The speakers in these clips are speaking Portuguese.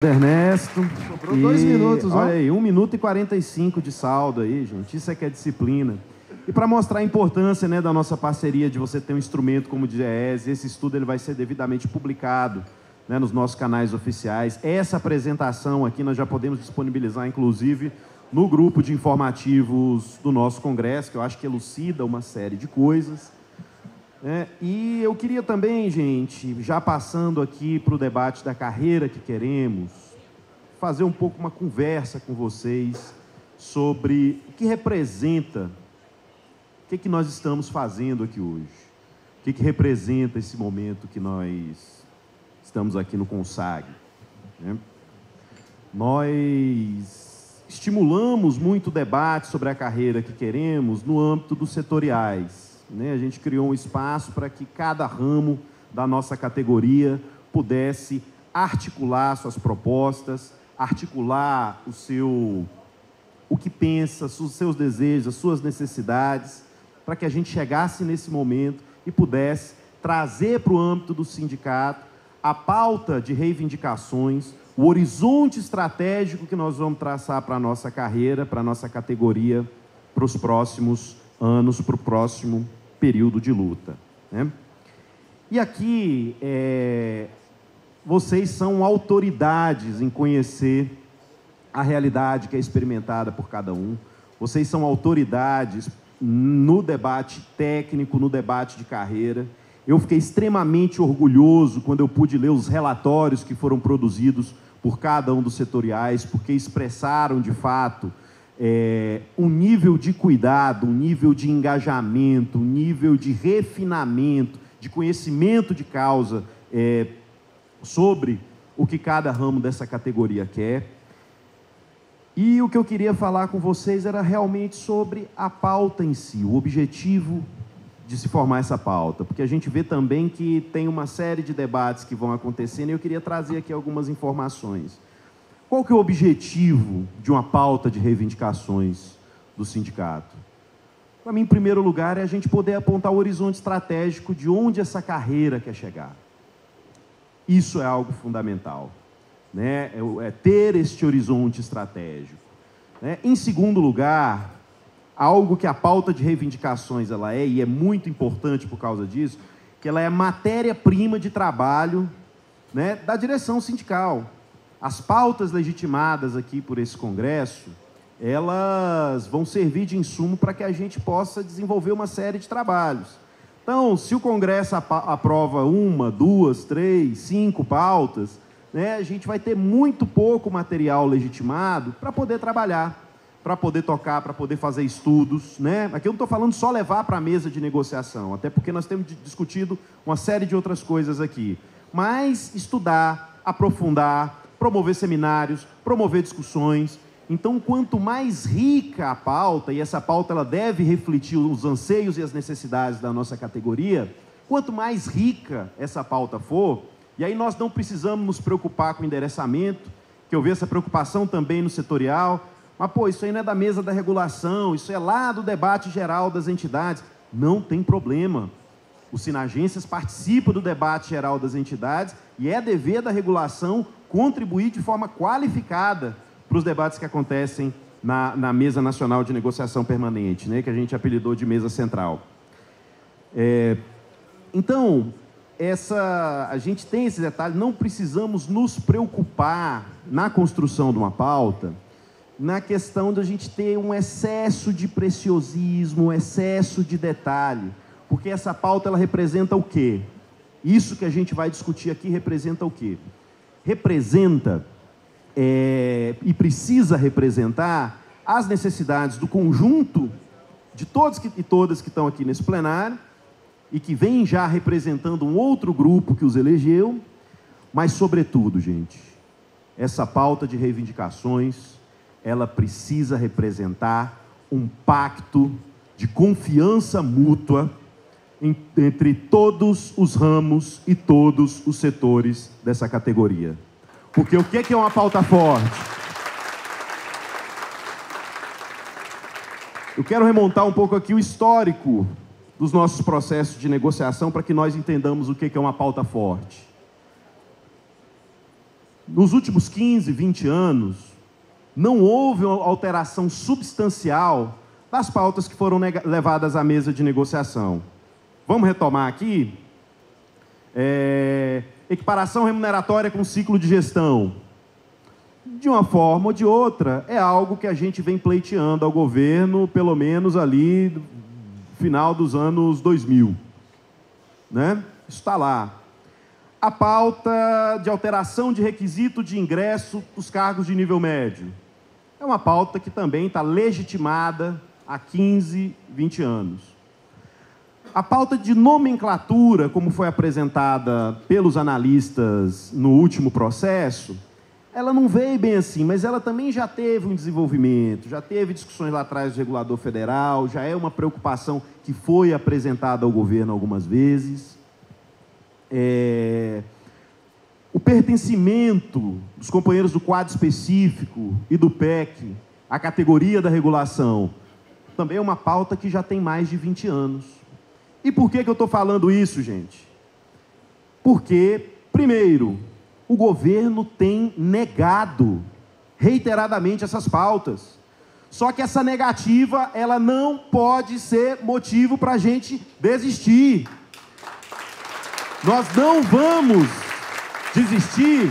Ernesto. Sobrou 2 minutos, olha aí, 1 minuto e 45 de saldo aí, gente. Isso é que é disciplina. E para mostrar a importância, né, da nossa parceria, de você ter um instrumento como o DIEESE, esse estudo ele vai ser devidamente publicado, né, nos nossos canais oficiais. Essa apresentação aqui nós já podemos disponibilizar, inclusive, no grupo de informativos do nosso congresso, que eu acho que elucida uma série de coisas. E eu queria também, gente, já passando aqui para o debate da carreira que queremos, fazer um pouco uma conversa com vocês sobre o que representa, o que nós estamos fazendo aqui hoje, o que representa esse momento que nós estamos aqui no CONSAG, né? Nós estimulamos muito o debate sobre a carreira que queremos no âmbito dos setoriais. A gente criou um espaço para que cada ramo da nossa categoria pudesse articular suas propostas, articular o que pensa, os seus desejos, as suas necessidades, para que a gente chegasse nesse momento e pudesse trazer para o âmbito do sindicato a pauta de reivindicações, o horizonte estratégico que nós vamos traçar para a nossa carreira, para a nossa categoria, para os próximos anos, para o próximo período de luta, né? E aqui, vocês são autoridades em conhecer a realidade que é experimentada por cada um. Vocês são autoridades no debate técnico, no debate de carreira. Eu fiquei extremamente orgulhoso quando eu pude ler os relatórios que foram produzidos por cada um dos setoriais, porque expressaram, de fato, um nível de cuidado, um nível de engajamento, um nível de refinamento, de conhecimento de causa sobre o que cada ramo dessa categoria quer. E o que eu queria falar com vocês era realmente sobre a pauta em si, o objetivo de se formar essa pauta, porque a gente vê também que tem uma série de debates que vão acontecendo e eu queria trazer aqui algumas informações. Qual que é o objetivo de uma pauta de reivindicações do sindicato? Para mim, em primeiro lugar, é a gente poder apontar o horizonte estratégico de onde essa carreira quer chegar. Isso é algo fundamental, né? É ter este horizonte estratégico, né? Em segundo lugar, algo que a pauta de reivindicações ela é, e é muito importante por causa disso, que ela é matéria-prima de trabalho, né, da direção sindical. As pautas legitimadas aqui por esse congresso, elas vão servir de insumo para que a gente possa desenvolver uma série de trabalhos. Então, se o congresso aprova 1, 2, 3, 5 pautas, né, a gente vai ter muito pouco material legitimado para poder trabalhar, para poder tocar, para poder fazer estudos, né? Aqui eu não estou falando só levar para a mesa de negociação, até porque nós temos discutido uma série de outras coisas aqui, mas estudar, aprofundar, promover seminários, promover discussões. Então, quanto mais rica a pauta, e essa pauta ela deve refletir os anseios e as necessidades da nossa categoria, quanto mais rica essa pauta for, e aí nós não precisamos nos preocupar com o endereçamento, que eu vejo essa preocupação também no setorial, mas, isso aí não é da mesa da regulação, isso é lá do debate geral das entidades. Não tem problema. Os Sinagências participam do debate geral das entidades e é dever da regulação contribuir de forma qualificada para os debates que acontecem na Mesa Nacional de Negociação Permanente, né, que a gente apelidou de Mesa Central. Então, a gente tem esse detalhe, não precisamos nos preocupar na construção de uma pauta, na questão de a gente ter um excesso de preciosismo, um excesso de detalhe, porque essa pauta ela representa o quê? Isso que a gente vai discutir aqui representa o quê? Representa e precisa representar as necessidades do conjunto de todos e todas que estão aqui nesse plenário e que vem já representando um outro grupo que os elegeu, mas, sobretudo, gente, essa pauta de reivindicações ela precisa representar um pacto de confiança mútua entre todos os ramos e todos os setores dessa categoria. Porque o que é uma pauta forte? Eu quero remontar um pouco aqui o histórico dos nossos processos de negociação para que nós entendamos o que é uma pauta forte. nos últimos 15, 20 anos, não houve uma alteração substancial das pautas que foram levadas à mesa de negociação. Vamos retomar aqui? Equiparação remuneratória com ciclo de gestão. De uma forma ou de outra, é algo que a gente vem pleiteando ao governo, pelo menos ali no final dos anos 2000. Né? Isso está lá. A pauta de alteração de requisito de ingresso dos cargos de nível médio. É uma pauta que também está legitimada há 15, 20 anos. A pauta de nomenclatura, como foi apresentada pelos analistas no último processo, ela não veio bem assim, mas ela também já teve um desenvolvimento, já teve discussões lá atrás do regulador federal, já é uma preocupação que foi apresentada ao governo algumas vezes. O pertencimento dos companheiros do quadro específico e do PEC à categoria da regulação também é uma pauta que já tem mais de 20 anos. E por que eu estou falando isso, gente? Porque, primeiro, o governo tem negado reiteradamente essas pautas. Só que essa negativa, ela não pode ser motivo para a gente desistir. Nós não vamos desistir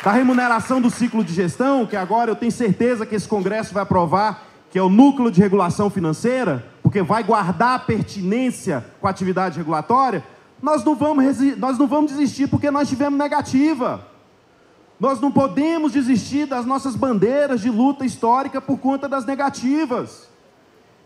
da remuneração do ciclo de gestão, que agora eu tenho certeza que esse Congresso vai aprovar, que é o núcleo de regulação financeira, porque vai guardar a pertinência com a atividade regulatória. Nós não vamos desistir porque nós tivemos negativa. Nós não podemos desistir das nossas bandeiras de luta histórica por conta das negativas.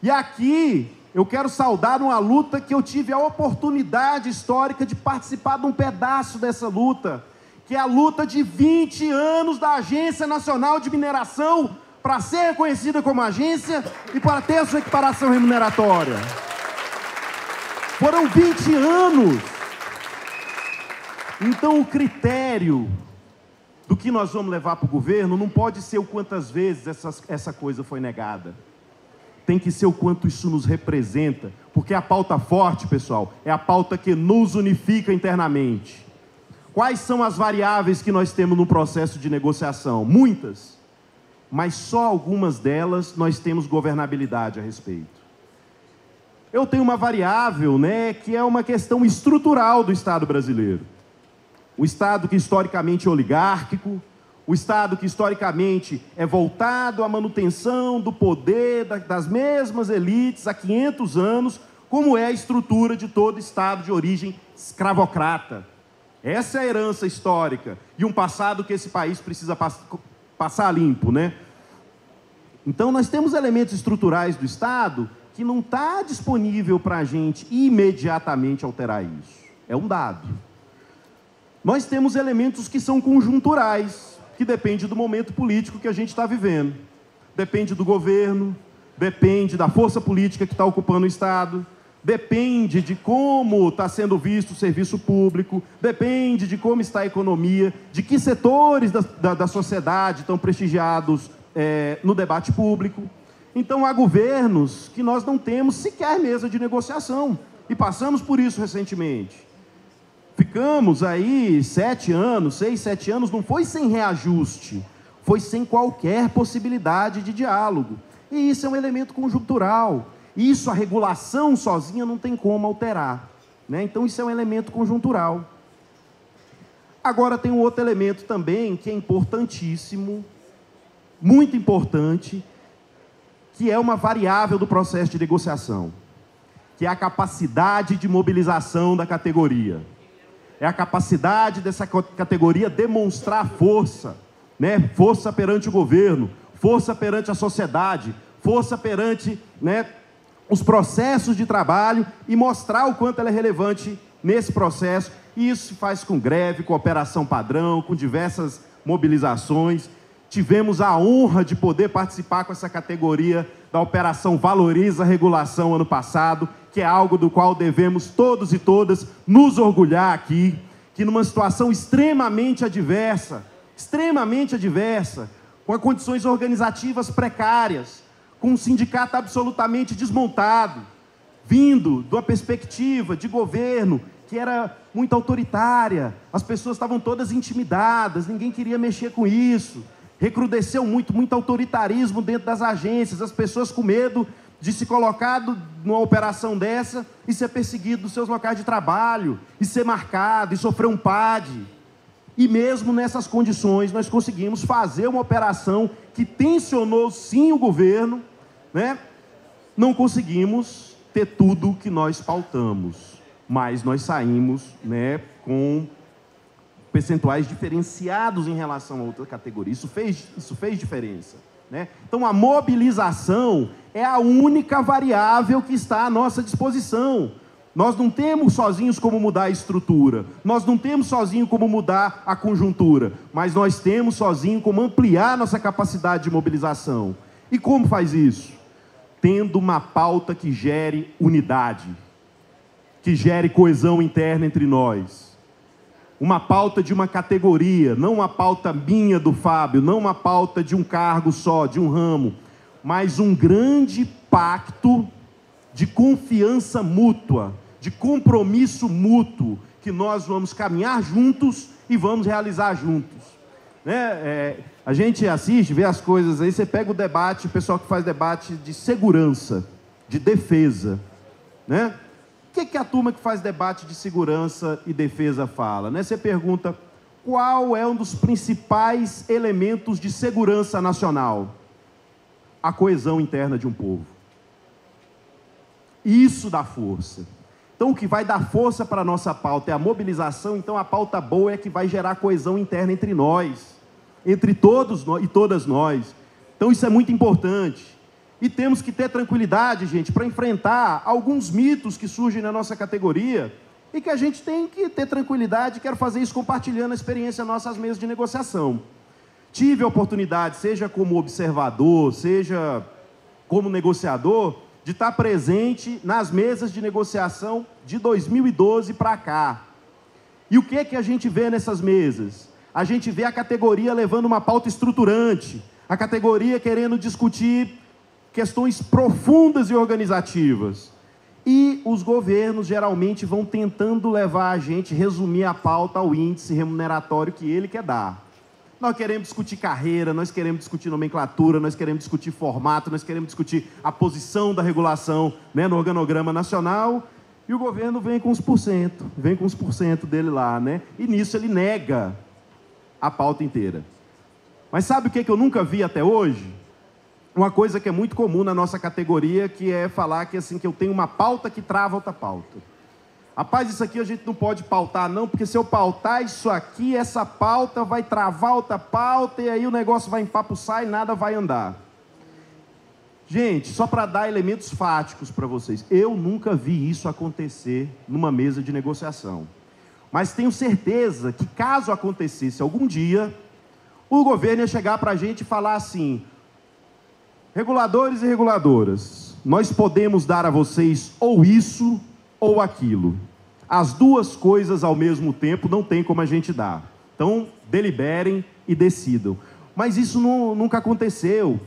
E aqui eu quero saudar uma luta que eu tive a oportunidade histórica de participar de um pedaço dessa luta, que é a luta de 20 anos da Agência Nacional de Mineração para ser reconhecida como agência e para ter a sua equiparação remuneratória. Foram 20 anos. Então, o critério do que nós vamos levar para o governo não pode ser o quantas vezes essa coisa foi negada. Tem que ser o quanto isso nos representa, porque a pauta forte, pessoal, é a pauta que nos unifica internamente. Quais são as variáveis que nós temos no processo de negociação? Muitas, mas só algumas delas nós temos governabilidade a respeito. Eu tenho uma variável, né, que é uma questão estrutural do Estado brasileiro. O Estado que historicamente é oligárquico, o Estado que historicamente é voltado à manutenção do poder das mesmas elites há 500 anos, como é a estrutura de todo Estado de origem escravocrata. Essa é a herança histórica e um passado que esse país precisa passar limpo, né? Então, nós temos elementos estruturais do Estado que não está disponível para a gente imediatamente alterar isso. É um dado. Nós temos elementos que são conjunturais, que depende do momento político que a gente está vivendo. Depende do governo, depende da força política que está ocupando o Estado, depende de como está sendo visto o serviço público, depende de como está a economia, de que setores da sociedade estão prestigiados no debate público. Então, há governos que nós não temos sequer mesa de negociação, e passamos por isso recentemente. Ficamos aí 6, 7 anos, não foi sem reajuste, foi sem qualquer possibilidade de diálogo. E isso é um elemento conjuntural. Isso a regulação sozinha não tem como alterar, né? Então, isso é um elemento conjuntural. Agora, tem um outro elemento também que é importantíssimo, muito importante, que é uma variável do processo de negociação, que é a capacidade de mobilização da categoria. É a capacidade dessa categoria demonstrar força, né? Força perante o governo, força perante a sociedade, força perante, né, os processos de trabalho e mostrar o quanto ela é relevante nesse processo. E isso se faz com greve, com operação padrão, com diversas mobilizações. Tivemos a honra de poder participar com essa categoria da Operação Valoriza a Regulação ano passado, que é algo do qual devemos todos e todas nos orgulhar aqui, que numa situação extremamente adversa, com condições organizativas precárias, com um sindicato absolutamente desmontado, vindo de uma perspectiva de governo que era muito autoritária, as pessoas estavam todas intimidadas, ninguém queria mexer com isso, recrudesceu muito autoritarismo dentro das agências, as pessoas com medo de se colocar numa operação dessa e ser perseguido nos seus locais de trabalho, e ser marcado, e sofrer um PAD. E mesmo nessas condições, nós conseguimos fazer uma operação que tensionou sim o governo, né? Não conseguimos ter tudo que nós pautamos, mas nós saímos, né, com percentuais diferenciados em relação a outra categoria. Isso fez diferença, né? Então, a mobilização é a única variável que está à nossa disposição. Nós não temos sozinhos como mudar a estrutura, nós não temos sozinho como mudar a conjuntura, mas nós temos sozinho como ampliar nossa capacidade de mobilização. E como faz isso? Tendo uma pauta que gere unidade, que gere coesão interna entre nós. Uma pauta de uma categoria, não uma pauta minha, do Fábio, não uma pauta de um cargo só, de um ramo, mas um grande pacto de confiança mútua, de compromisso mútuo, que nós vamos caminhar juntos e vamos realizar juntos. Né? A gente assiste, vê as coisas aí, você pega o debate, o pessoal que faz debate de segurança, de defesa, né? O que a turma que faz debate de segurança e defesa fala? Né? Você pergunta, qual é um dos principais elementos de segurança nacional? A coesão interna de um povo. Isso dá força. Então, o que vai dar força para a nossa pauta é a mobilização. Então, a pauta boa é que vai gerar coesão interna entre nós, entre todos nós e todas nós. Então, isso é muito importante. E temos que ter tranquilidade, gente, para enfrentar alguns mitos que surgem na nossa categoria e que a gente tem que ter tranquilidade. Quero fazer isso compartilhando a experiência nossa às mesas de negociação. Tive a oportunidade, seja como observador, seja como negociador, de estar presente nas mesas de negociação de 2012 para cá. E o que é que a gente vê nessas mesas? A gente vê a categoria levando uma pauta estruturante, a categoria querendo discutir questões profundas e organizativas. E os governos geralmente vão tentando levar a gente, resumir a pauta ao índice remuneratório que ele quer dar. Nós queremos discutir carreira, nós queremos discutir nomenclatura, nós queremos discutir formato, nós queremos discutir a posição da regulação, né, no organograma nacional, e o governo vem com os porcento dele lá, né? E nisso ele nega a pauta inteira. Mas sabe o que eu nunca vi até hoje? Uma coisa que é muito comum na nossa categoria, que é falar que, assim, que eu tenho uma pauta que trava outra pauta. Rapaz, isso aqui a gente não pode pautar não, porque se eu pautar isso aqui, essa pauta vai travar outra pauta, e aí o negócio vai empapuçar e nada vai andar. Gente, só para dar elementos fáticos para vocês, eu nunca vi isso acontecer numa mesa de negociação. Mas tenho certeza que, caso acontecesse algum dia, o governo ia chegar para a gente e falar assim: reguladores e reguladoras, nós podemos dar a vocês ou isso ou aquilo. As duas coisas ao mesmo tempo não tem como a gente dar. Então, deliberem e decidam. Mas isso nunca aconteceu,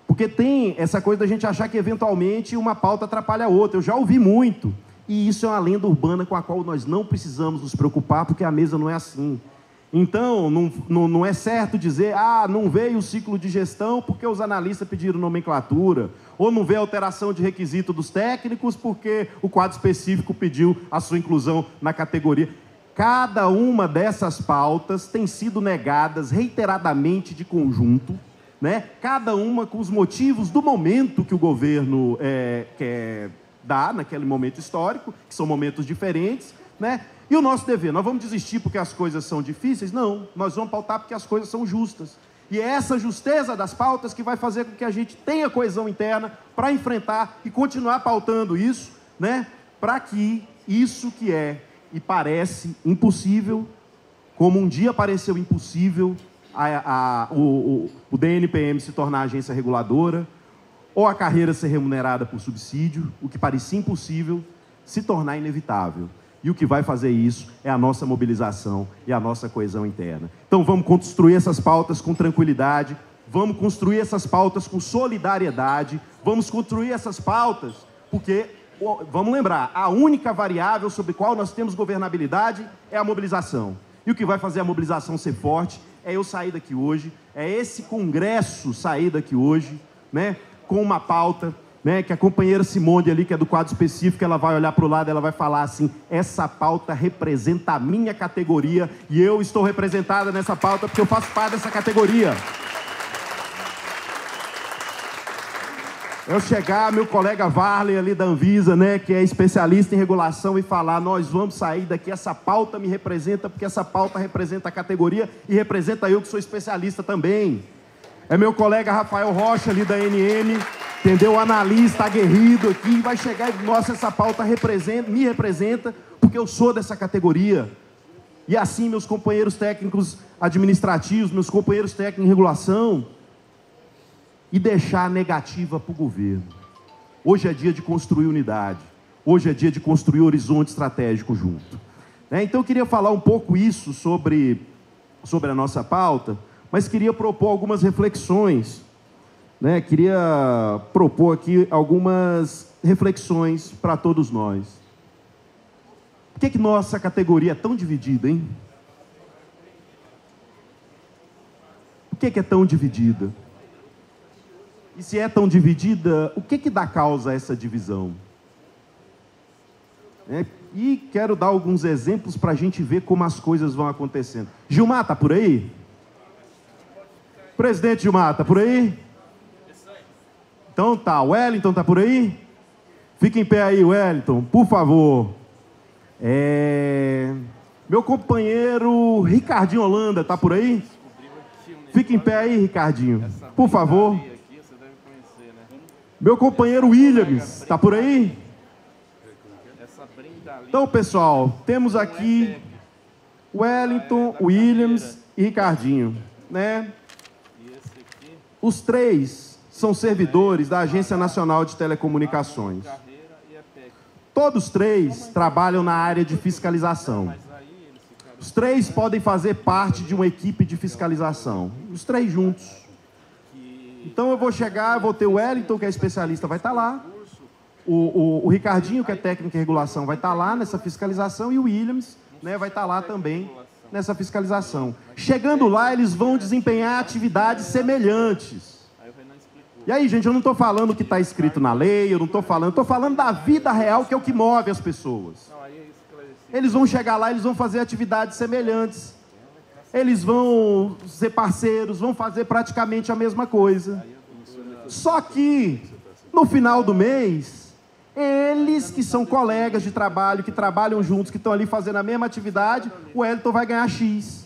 porque tem essa coisa da gente achar que eventualmente uma pauta atrapalha a outra. Eu já ouvi muito, e isso é uma lenda urbana com a qual nós não precisamos nos preocupar, porque a mesa não é assim. Então, não é certo dizer, não veio o ciclo de gestão porque os analistas pediram nomenclatura, ou não veio alteração de requisito dos técnicos porque o quadro específico pediu a sua inclusão na categoria. Cada uma dessas pautas tem sido negadas reiteradamente de conjunto, né? Cada uma com os motivos do momento que o governo quer dar naquele momento histórico, que são momentos diferentes, né? E o nosso dever, nós vamos desistir porque as coisas são difíceis? Não, nós vamos pautar porque as coisas são justas. E é essa justeza das pautas que vai fazer com que a gente tenha coesão interna para enfrentar e continuar pautando isso, né? Para que isso que é e parece impossível, como um dia pareceu impossível o DNPM se tornar agência reguladora, ou a carreira ser remunerada por subsídio, o que parecia impossível, se tornar inevitável. E o que vai fazer isso é a nossa mobilização e a nossa coesão interna. Então vamos construir essas pautas com tranquilidade, vamos construir essas pautas com solidariedade, vamos construir essas pautas porque vamos lembrar, a única variável sobre a qual nós temos governabilidade é a mobilização. E o que vai fazer a mobilização ser forte é eu sair daqui hoje, é esse congresso sair daqui hoje, né, com uma pauta, né, que a companheira Simone ali, que é do quadro específico, ela vai olhar para o lado, ela vai falar assim: essa pauta representa a minha categoria e eu estou representada nessa pauta porque eu faço parte dessa categoria. Eu chegar, meu colega Varley ali da Anvisa, né, que é especialista em regulação, e falar: nós vamos sair daqui, essa pauta me representa, porque essa pauta representa a categoria e representa eu que sou especialista também. É meu colega Rafael Rocha ali da ANM, entendeu? O analista aguerrido aqui, vai chegar e: nossa, essa pauta me representa, porque eu sou dessa categoria. E assim, meus companheiros técnicos administrativos, meus companheiros técnicos em regulação, e deixar a negativa para o governo. Hoje é dia de construir unidade. Hoje é dia de construir horizonte estratégico junto. Então eu queria falar um pouco isso sobre a nossa pauta, mas queria propor algumas reflexões. Queria propor aqui algumas reflexões para todos nós. Por que nossa categoria é tão dividida, hein? Por que é tão dividida? E se é tão dividida, o que dá causa a essa divisão? E quero dar alguns exemplos para a gente ver como as coisas vão acontecendo. Gilmar, está por aí? Presidente Gilmar, está por aí? Então tá. Wellington está por aí? Fica em pé aí, Wellington, por favor. Meu companheiro Ricardinho Holanda está por aí? Fica em pé aí, Ricardinho, por favor. Meu companheiro Williams, está por aí? Então, pessoal, temos aqui Wellington, Williams e Ricardinho, né? Os três são servidores da Agência Nacional de Telecomunicações. Todos três trabalham na área de fiscalização. Os três podem fazer parte de uma equipe de fiscalização. Os três juntos. Então eu vou chegar, vou ter o Wellington, que é especialista, vai estar lá. O Ricardinho, que é técnico em regulação, vai estar lá nessa fiscalização. E o Williams, né, vai estar lá também nessa fiscalização. Chegando lá, eles vão desempenhar atividades semelhantes. E aí, gente, eu não estou falando o que está escrito na lei, eu não estou falando da vida real, que é o que move as pessoas. Eles vão chegar lá, eles vão fazer atividades semelhantes. Eles vão ser parceiros, vão fazer praticamente a mesma coisa. Só que, no final do mês, eles que são colegas de trabalho, que trabalham juntos, que estão ali fazendo a mesma atividade, o Wellington vai ganhar X.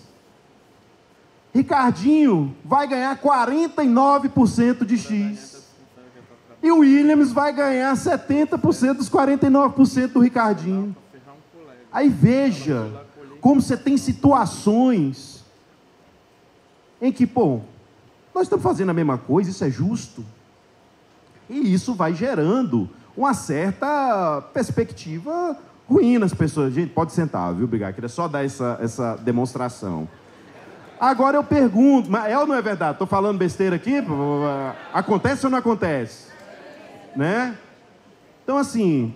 Ricardinho vai ganhar 49% de X. E o Williams vai ganhar 70% dos 49% do Ricardinho. Aí veja como você tem situações em que, nós estamos fazendo a mesma coisa, isso é justo. E isso vai gerando uma certa perspectiva ruim nas pessoas. Gente, pode sentar, viu, Brigar? Queria só dar essa demonstração. Agora eu pergunto, mas é ou não é verdade? Estou falando besteira aqui? Acontece ou não acontece? Né? Então, assim,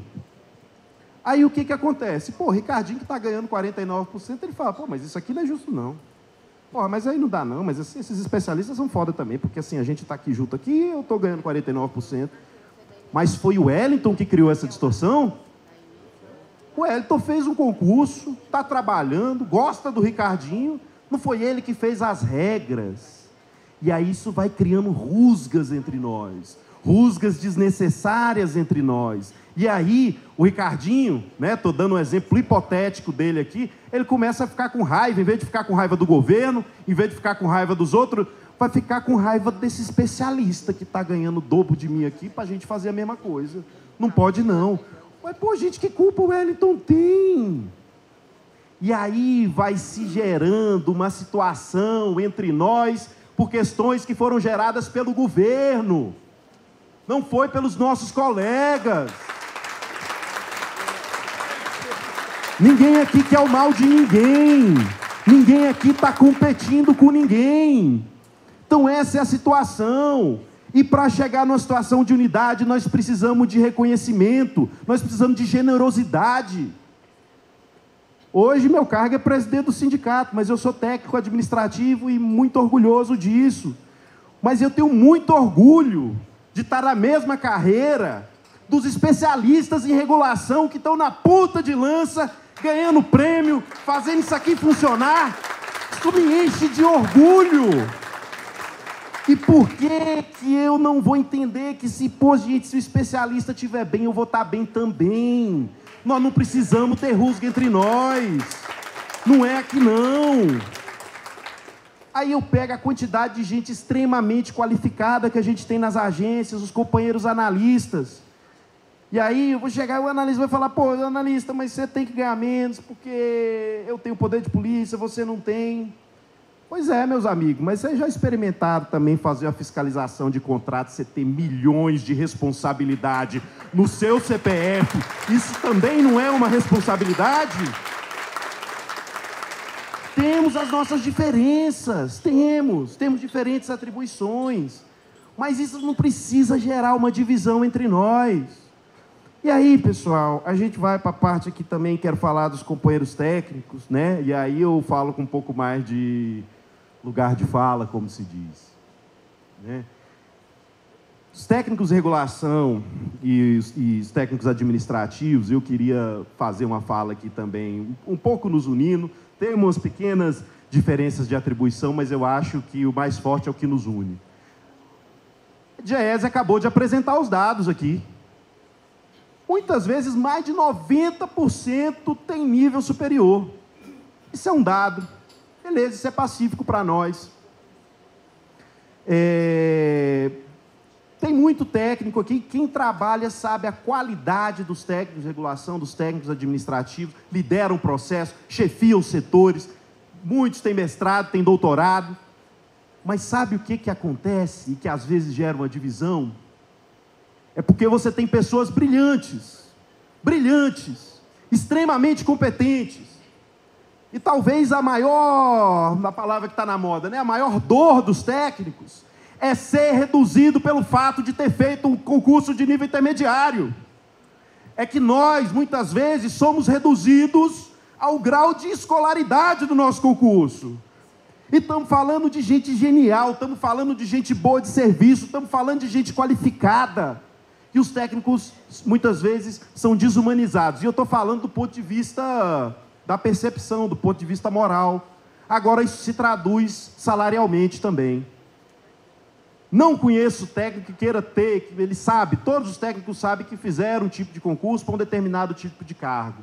aí o que acontece? Ricardinho que está ganhando 49%, ele fala: mas isso aqui não é justo não. Mas aí não dá não, mas esses especialistas são foda também, porque assim, a gente está aqui junto aqui, eu estou ganhando 49%. Mas foi o Wellington que criou essa distorção? O Wellington fez um concurso, está trabalhando, gosta do Ricardinho, não foi ele que fez as regras. E aí isso vai criando rusgas entre nós, rusgas desnecessárias entre nós. E aí o Ricardinho, né, estou dando um exemplo hipotético dele aqui, ele começa a ficar com raiva, em vez de ficar com raiva do governo, em vez de ficar com raiva dos outros, vai ficar com raiva desse especialista que está ganhando o dobro de mim aqui para a gente fazer a mesma coisa. Não pode não. Mas, gente, que culpa o Wellington tem? E aí vai se gerando uma situação entre nós por questões que foram geradas pelo governo. Não foi pelos nossos colegas. Ninguém aqui quer o mal de ninguém. Ninguém aqui está competindo com ninguém. Então essa é a situação. E para chegar numa situação de unidade, nós precisamos de reconhecimento, nós precisamos de generosidade. Hoje meu cargo é presidente do sindicato, mas eu sou técnico administrativo e muito orgulhoso disso. Mas eu tenho muito orgulho de estar na mesma carreira dos especialistas em regulação que estão na ponta de lança, ganhando prêmio, fazendo isso aqui funcionar. Isso me enche de orgulho. E por que eu não vou entender que se o especialista estiver bem, eu vou estar bem também? Nós não precisamos ter rusga entre nós. Não é aqui não. Aí eu pego a quantidade de gente extremamente qualificada que a gente tem nas agências, os companheiros analistas. E aí eu vou chegar e o analista vai falar, pô, analista, mas você tem que ganhar menos porque eu tenho poder de polícia, você não tem. Pois é, meus amigos, mas vocês já experimentaram também fazer a fiscalização de contrato, você ter milhões de responsabilidade no seu CPF, isso também não é uma responsabilidade? Temos as nossas diferenças, temos diferentes atribuições, mas isso não precisa gerar uma divisão entre nós. E aí, pessoal, a gente vai para a parte aqui também, quero falar dos companheiros técnicos, né? E aí eu falo com um pouco mais de lugar de fala, como se diz, né? Os técnicos de regulação e os técnicos administrativos, eu queria fazer uma fala aqui também, um pouco nos unindo. Tem umas pequenas diferenças de atribuição, mas eu acho que o mais forte é o que nos une. A Diese acabou de apresentar os dados aqui. Muitas vezes, mais de 90% tem nível superior. Isso é um dado. Beleza, isso é pacífico para nós. Tem muito técnico aqui. Quem trabalha sabe a qualidade dos técnicos de regulação, dos técnicos administrativos, lideram o processo, chefiam os setores. Muitos têm mestrado, têm doutorado. Mas sabe o que acontece e que às vezes gera uma divisão? É porque você tem pessoas brilhantes, extremamente competentes. E talvez a palavra que está na moda, né? A maior dor dos técnicos é ser reduzido pelo fato de ter feito um concurso de nível intermediário. É que nós, muitas vezes, somos reduzidos ao grau de escolaridade do nosso concurso. E estamos falando de gente genial, estamos falando de gente boa de serviço, estamos falando de gente qualificada. E os técnicos, muitas vezes, são desumanizados. E eu estou falando do ponto de vista da percepção, do ponto de vista moral. Agora, isso se traduz salarialmente também. Não conheço técnico que queira ter, ele sabe, todos os técnicos sabem que fizeram um tipo de concurso para um determinado tipo de cargo.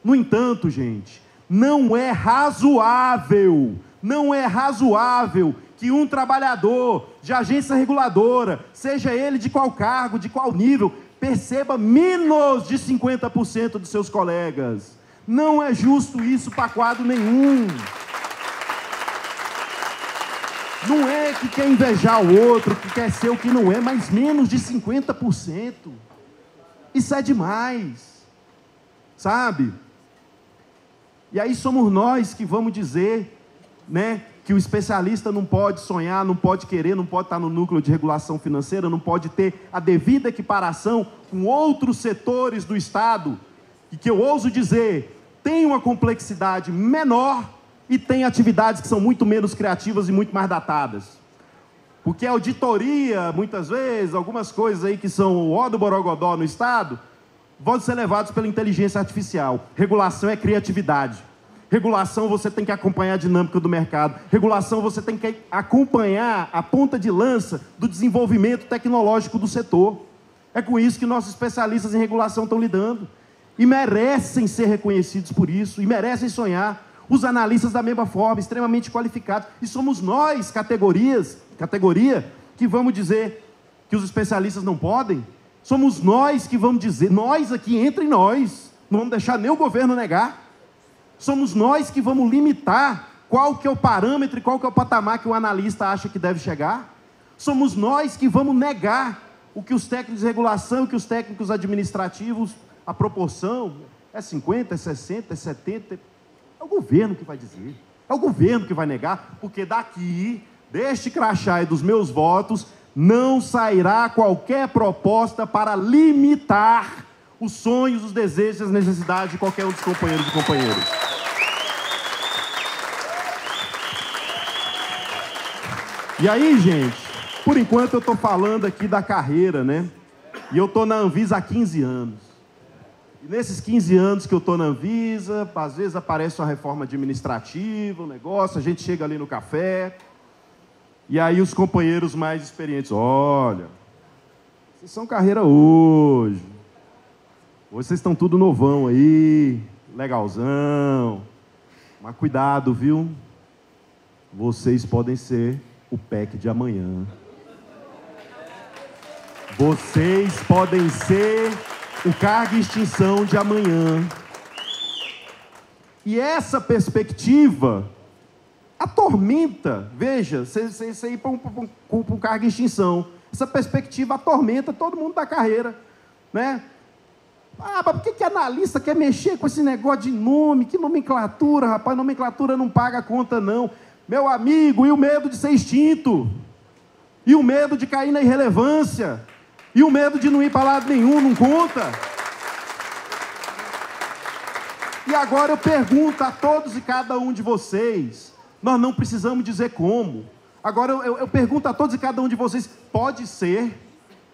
No entanto, gente, não é razoável que um trabalhador de agência reguladora, seja ele de qual cargo, de qual nível, perceba menos de 50% dos seus colegas. Não é justo isso para quadro nenhum. Não é que quer invejar o outro, que quer ser o que não é, mas menos de 50%. Isso é demais, sabe? E aí somos nós que vamos dizer, né, que o especialista não pode sonhar, não pode querer, não pode estar no núcleo de regulação financeira, não pode ter a devida equiparação com outros setores do Estado, e que eu ouso dizer, tem uma complexidade menor e tem atividades que são muito menos criativas e muito mais datadas. Porque a auditoria, muitas vezes, algumas coisas aí que são o ó do borogodó no Estado, vão ser levados pela inteligência artificial. Regulação é criatividade. Regulação, você tem que acompanhar a dinâmica do mercado. Regulação, você tem que acompanhar a ponta de lança do desenvolvimento tecnológico do setor. É com isso que nossos especialistas em regulação estão lidando. E merecem ser reconhecidos por isso, e merecem sonhar. Os analistas da mesma forma, extremamente qualificados. E somos nós, categoria, que vamos dizer que os especialistas não podem. Somos nós que vamos dizer, nós aqui, entre nós, não vamos deixar nem o governo negar. Somos nós que vamos limitar qual que é o parâmetro e qual que é o patamar que o analista acha que deve chegar. Somos nós que vamos negar o que os técnicos de regulação, o que os técnicos administrativos, a proporção é 50, é 60, é 70, é o governo que vai dizer, é o governo que vai negar, porque daqui, deste crachá e dos meus votos, não sairá qualquer proposta para limitar os sonhos, os desejos e as necessidades de qualquer um dos companheiros e companheiras. E aí, gente, por enquanto eu estou falando aqui da carreira, né? E eu estou na Anvisa há 15 anos. E nesses 15 anos que eu estou na Anvisa, às vezes aparece uma reforma administrativa, um negócio, a gente chega ali no café, e aí os companheiros mais experientes, olha, vocês são carreira hoje vocês estão tudo novão aí, legalzão, mas cuidado, viu? Vocês podem ser o PEC de amanhã. Vocês podem ser o cargo de extinção de amanhã. E essa perspectiva atormenta, veja, você ir para um cargo de extinção, essa perspectiva atormenta todo mundo da carreira, né? Ah, mas por que analista quer mexer com esse negócio de nome? Que nomenclatura, rapaz, nomenclatura não paga a conta não. Meu amigo, e o medo de ser extinto? E o medo de cair na irrelevância? E o medo de não ir para lado nenhum, não conta? E agora eu pergunto a todos e cada um de vocês, nós não precisamos dizer como. Agora eu pergunto a todos e cada um de vocês, pode ser?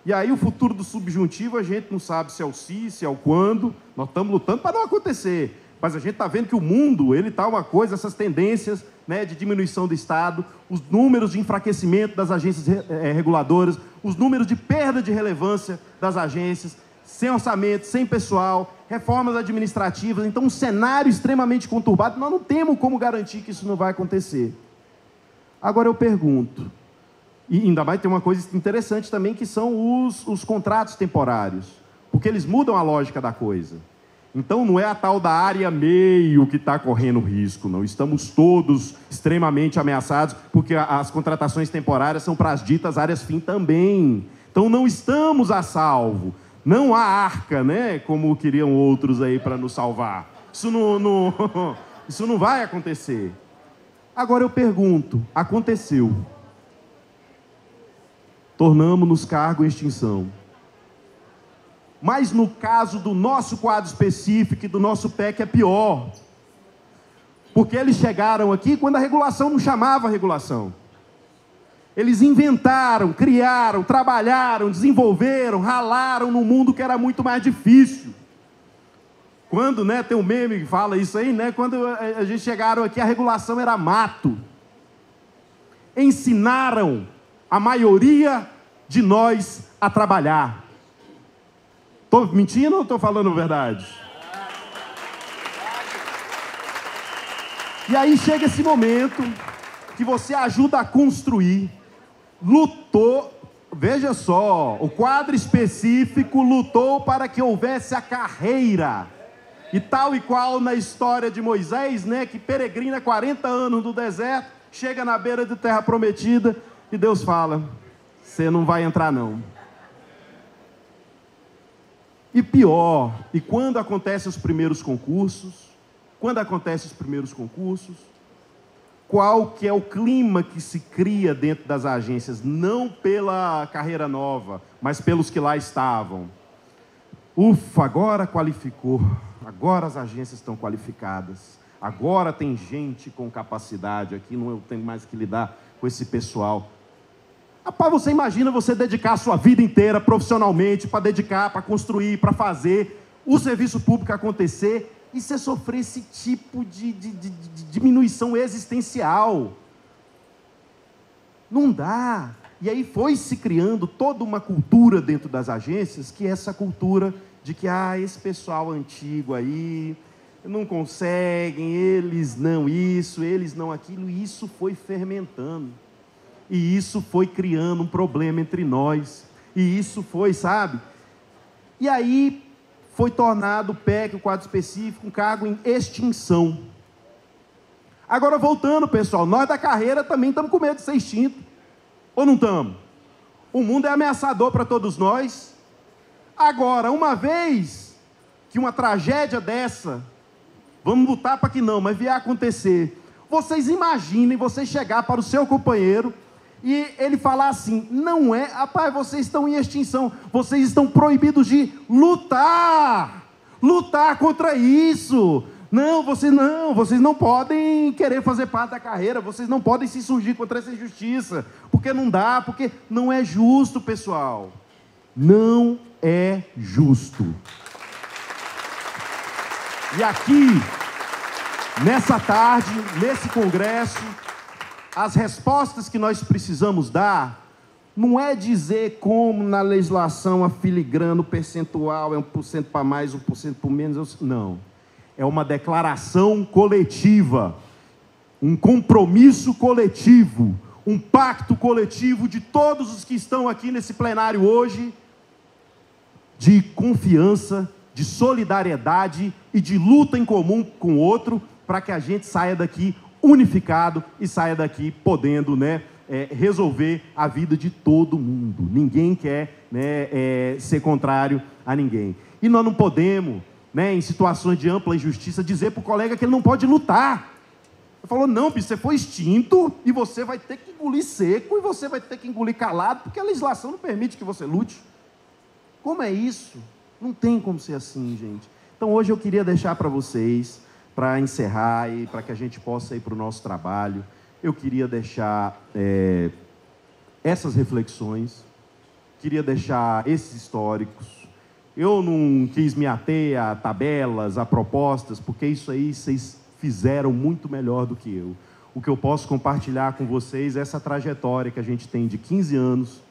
E aí o futuro do subjuntivo a gente não sabe se é o se, se é o quando, nós estamos lutando para não acontecer. Mas a gente está vendo que o mundo, ele está uma coisa, essas tendências, né, de diminuição do Estado, os números de enfraquecimento das agências reguladoras, os números de perda de relevância das agências, sem orçamento, sem pessoal, reformas administrativas, então um cenário extremamente conturbado, nós não temos como garantir que isso não vai acontecer. Agora eu pergunto, e ainda mais tem uma coisa interessante também, que são os contratos temporários, porque eles mudam a lógica da coisa. Então não é a tal da área meio que está correndo risco, não. Estamos todos extremamente ameaçados, porque as contratações temporárias são para as ditas áreas fim também. Então não estamos a salvo. Não há arca, né, como queriam outros aí para nos salvar. Isso não vai acontecer. Agora eu pergunto, aconteceu. Tornamos-nos cargo em extinção. Mas no caso do nosso quadro específico e do nosso PEC é pior. Porque eles chegaram aqui quando a regulação não chamava regulação. Eles inventaram, criaram, trabalharam, desenvolveram, ralaram num mundo que era muito mais difícil. Quando, né, tem um meme que fala isso aí, né? Quando a gente chegaram aqui, a regulação era mato. Ensinaram a maioria de nós a trabalhar. Estou mentindo ou estou falando a verdade? E aí chega esse momento que você ajuda a construir, lutou, veja só, o quadro específico lutou para que houvesse a carreira. E tal e qual na história de Moisés, né, que peregrina 40 anos no deserto, chega na beira de terra prometida e Deus fala, você não vai entrar não. E pior, e quando acontecem os primeiros concursos, qual que é o clima que se cria dentro das agências, não pela carreira nova, mas pelos que lá estavam? Ufa, agora qualificou, agora as agências estão qualificadas, agora tem gente com capacidade aqui, não tem mais que lidar com esse pessoal. Rapaz, você imagina você dedicar a sua vida inteira profissionalmente para dedicar, para construir, para fazer o serviço público acontecer e você sofrer esse tipo de diminuição existencial. Não dá. E aí foi se criando toda uma cultura dentro das agências, que é essa cultura de que esse pessoal antigo aí não conseguem, eles não isso, eles não aquilo, e isso foi fermentando. E isso foi criando um problema entre nós. E isso foi, sabe? E aí foi tornado o PEC, o quadro específico, um cargo em extinção. Agora voltando, pessoal, nós da carreira também estamos com medo de ser extinto. Ou não estamos? O mundo é ameaçador para todos nós. Agora, uma vez que uma tragédia dessa, vamos lutar para que não, mas vier a acontecer, vocês imaginem você chegar para o seu companheiro e ele falar assim, não é, rapaz, vocês estão em extinção, vocês estão proibidos de lutar contra isso. Não, vocês não podem querer fazer parte da carreira, vocês não podem se insurgir contra essa injustiça, porque não dá, porque não é justo, pessoal. Não é justo. E aqui, nessa tarde, nesse congresso, as respostas que nós precisamos dar, não é dizer como na legislação afiligrando o percentual, é 1% para mais, 1% para menos, não. É uma declaração coletiva, um compromisso coletivo, um pacto coletivo de todos os que estão aqui nesse plenário hoje, de confiança, de solidariedade e de luta em comum com o outro, para que a gente saia daqui unificado e saia daqui podendo, né, resolver a vida de todo mundo. Ninguém quer, né, ser contrário a ninguém. E nós não podemos, né, em situações de ampla injustiça, dizer para o colega que ele não pode lutar. Ele falou, não, bicho, você foi extinto e você vai ter que engolir seco e você vai ter que engolir calado, porque a legislação não permite que você lute. Como é isso? Não tem como ser assim, gente. Então, hoje eu queria deixar para vocês, para encerrar e para que a gente possa ir para o nosso trabalho, eu queria deixar essas reflexões, queria deixar esses históricos. Eu não quis me ater a tabelas, a propostas, porque isso aí vocês fizeram muito melhor do que eu. O que eu posso compartilhar com vocês é essa trajetória que a gente tem de 15 anos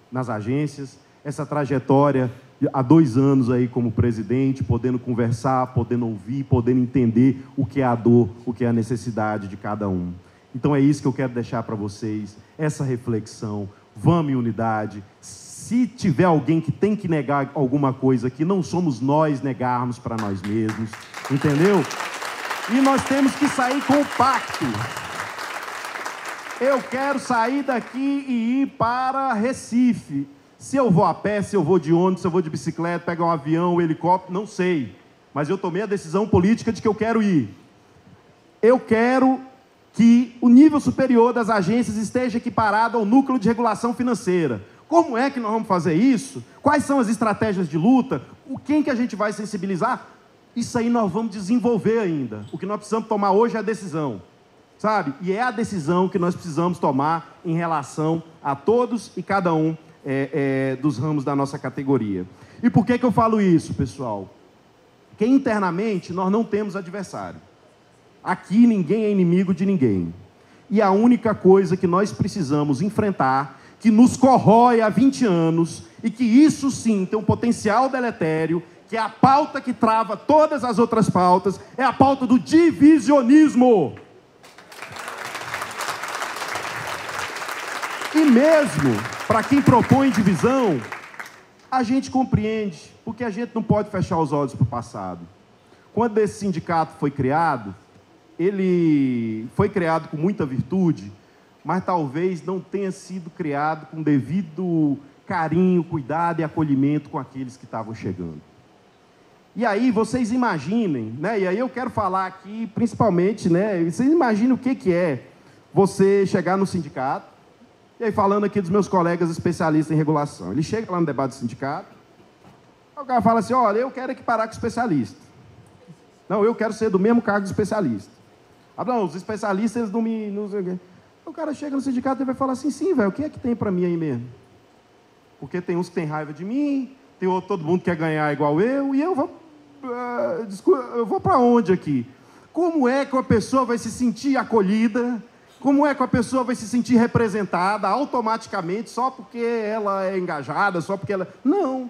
nas agências, essa trajetória há 2 anos aí como presidente, podendo conversar, podendo ouvir, podendo entender o que é a dor, o que é a necessidade de cada um. Então é isso que eu quero deixar para vocês, essa reflexão. Vamos em unidade. Se tiver alguém que tem que negar alguma coisa aqui, não somos nós negarmos para nós mesmos, entendeu? E nós temos que sair com o pacto. Eu quero sair daqui e ir para Recife. Se eu vou a pé, se eu vou de ônibus, se eu vou de bicicleta, pegar um avião, um helicóptero, não sei. Mas eu tomei a decisão política de que eu quero ir. Eu quero que o nível superior das agências esteja equiparado ao núcleo de regulação financeira. Como é que nós vamos fazer isso? Quais são as estratégias de luta? Quem que a gente vai sensibilizar? Isso aí nós vamos desenvolver ainda. O que nós precisamos tomar hoje é a decisão, sabe? E é a decisão que nós precisamos tomar em relação a todos e cada um dos ramos da nossa categoria. E por que eu falo isso, pessoal? Porque internamente nós não temos adversário. Aqui ninguém é inimigo de ninguém. E a única coisa que nós precisamos enfrentar, que nos corrói há 20 anos, e que isso sim tem um potencial deletério, que é a pauta que trava todas as outras pautas, é a pauta do divisionismo. E mesmo para quem propõe divisão, a gente compreende, porque a gente não pode fechar os olhos para o passado. Quando esse sindicato foi criado, ele foi criado com muita virtude, mas talvez não tenha sido criado com devido carinho, cuidado e acolhimento com aqueles que estavam chegando. E aí vocês imaginem, né? E aí eu quero falar aqui principalmente, né? Vocês imaginem o que é você chegar no sindicato, e aí falando aqui dos meus colegas especialistas em regulação. Ele chega lá no debate do sindicato, o cara fala assim, olha, eu quero equiparar com especialista. Não, eu quero ser do mesmo cargo de especialista. Ah, não, os especialistas, eles não me... Não sei o quê. O cara chega no sindicato e vai falar assim, sim, velho, o que é que tem para mim aí mesmo? Porque tem uns que tem raiva de mim, tem outro, todo mundo quer ganhar igual eu, e eu vou para onde aqui? Como é que uma pessoa vai se sentir acolhida? Como é que a pessoa vai se sentir representada automaticamente só porque ela é engajada, só porque ela... Não.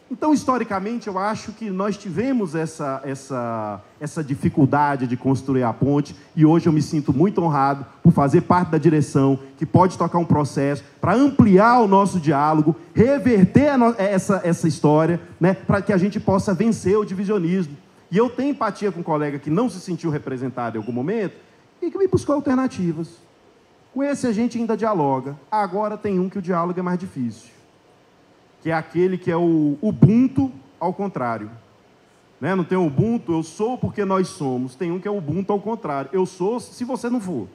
Então, historicamente, eu acho que nós tivemos essa dificuldade de construir a ponte, e hoje eu me sinto muito honrado por fazer parte da direção que pode tocar um processo para ampliar o nosso diálogo, reverter essa história, né, para que a gente possa vencer o divisionismo. E eu tenho empatia com um colega que não se sentiu representado em algum momento e que me buscou alternativas. Com esse a gente ainda dialoga. Agora tem um que o diálogo é mais difícil, que é aquele que é o Ubuntu ao contrário. Né? Não tem o Ubuntu, eu sou porque nós somos. Tem um que é o Ubuntu ao contrário. Eu sou se você não for.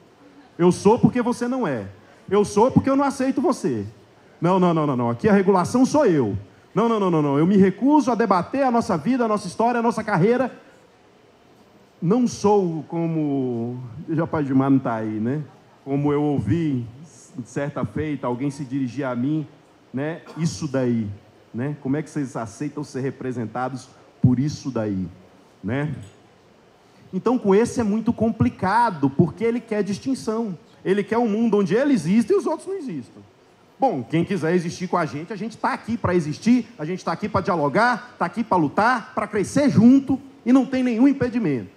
Eu sou porque você não é. Eu sou porque eu não aceito você. Não, não, não, não, não. Aqui a regulação sou eu. Não, não, não, não, não. Eu me recuso a debater a nossa vida, a nossa história, a nossa carreira. Não sou como... Já Paz de Mar não está aí, né? Como eu ouvi, certa feita, alguém se dirigir a mim, né? Isso daí, né? Como é que vocês aceitam ser representados por isso daí, né? Então, com esse é muito complicado, porque ele quer distinção. Ele quer um mundo onde ele existe e os outros não existam. Bom, quem quiser existir com a gente está aqui para existir, a gente está aqui para dialogar, está aqui para lutar, para crescer junto e não tem nenhum impedimento.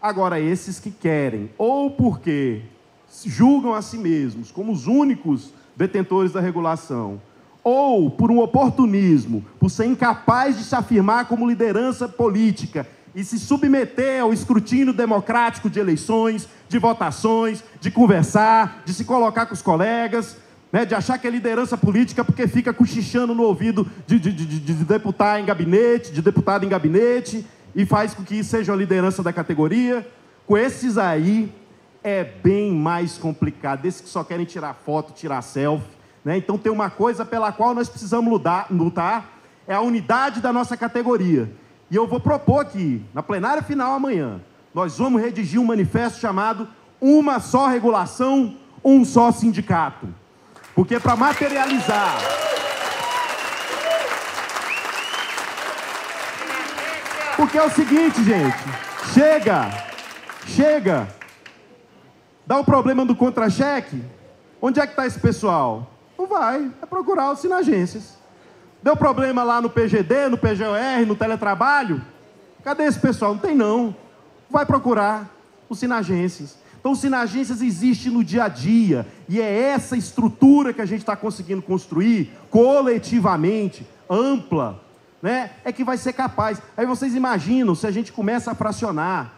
Agora, esses que querem, ou porque julgam a si mesmos como os únicos detentores da regulação, ou por um oportunismo, por ser incapaz de se afirmar como liderança política e se submeter ao escrutínio democrático de eleições, de votações, de conversar, de se colocar com os colegas, né, de achar que é liderança política porque fica cochichando no ouvido de deputado em gabinete e faz com que isso seja a liderança da categoria. Com esses aí é bem mais complicado, esses que só querem tirar foto, tirar selfie, né? Então tem uma coisa pela qual nós precisamos lutar, é a unidade da nossa categoria. E eu vou propor aqui, na plenária final amanhã, nós vamos redigir um manifesto chamado Uma Só Regulação, Um Só Sindicato. Porque para materializar... Porque é o seguinte, gente, chega, dá o problema do contra-cheque, onde é que está esse pessoal? Não vai, é procurar os sinagências. Deu problema lá no PGD, no PGOR, no teletrabalho, cadê esse pessoal? Não tem não, vai procurar os sinagências. Então, os sinagências existem no dia a dia, e é essa estrutura que a gente está conseguindo construir, coletivamente, ampla, né, é que vai ser capaz. Aí vocês imaginam, se a gente começa a fracionar,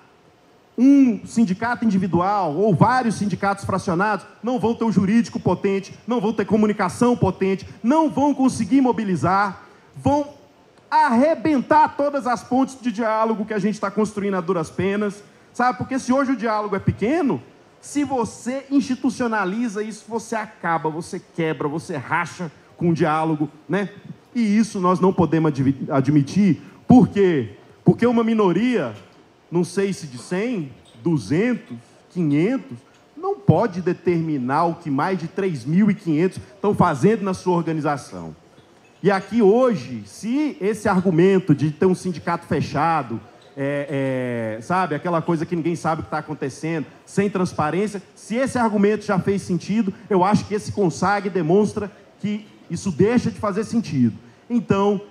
um sindicato individual ou vários sindicatos fracionados, não vão ter um jurídico potente, não vão ter comunicação potente, não vão conseguir mobilizar, vão arrebentar todas as pontes de diálogo que a gente está construindo a duras penas, sabe? Porque se hoje o diálogo é pequeno, se você institucionaliza isso, você acaba, você quebra, você racha com o diálogo, né? E isso nós não podemos admitir. Por quê? Porque uma minoria, não sei se de 100, 200, 500, não pode determinar o que mais de 3.500 estão fazendo na sua organização. E aqui hoje, se esse argumento de ter um sindicato fechado, sabe, aquela coisa que ninguém sabe o que está acontecendo, sem transparência, se esse argumento já fez sentido, eu acho que esse consagre demonstra que isso deixa de fazer sentido. Então,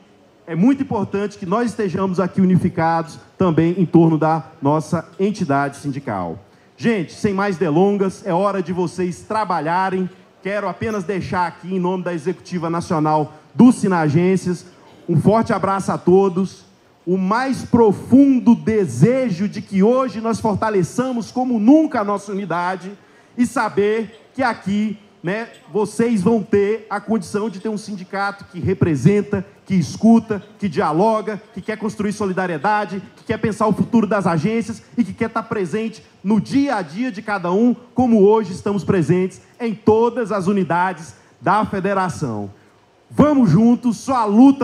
é muito importante que nós estejamos aqui unificados também em torno da nossa entidade sindical. Gente, sem mais delongas, é hora de vocês trabalharem. Quero apenas deixar aqui, em nome da Executiva Nacional dos Sinagências, um forte abraço a todos, o mais profundo desejo de que hoje nós fortaleçamos como nunca a nossa unidade e saber que aqui, né, vocês vão ter a condição de ter um sindicato que representa, que escuta, que dialoga, que quer construir solidariedade, que quer pensar o futuro das agências e que quer estar presente no dia a dia de cada um, como hoje estamos presentes em todas as unidades da federação. Vamos juntos, só a luta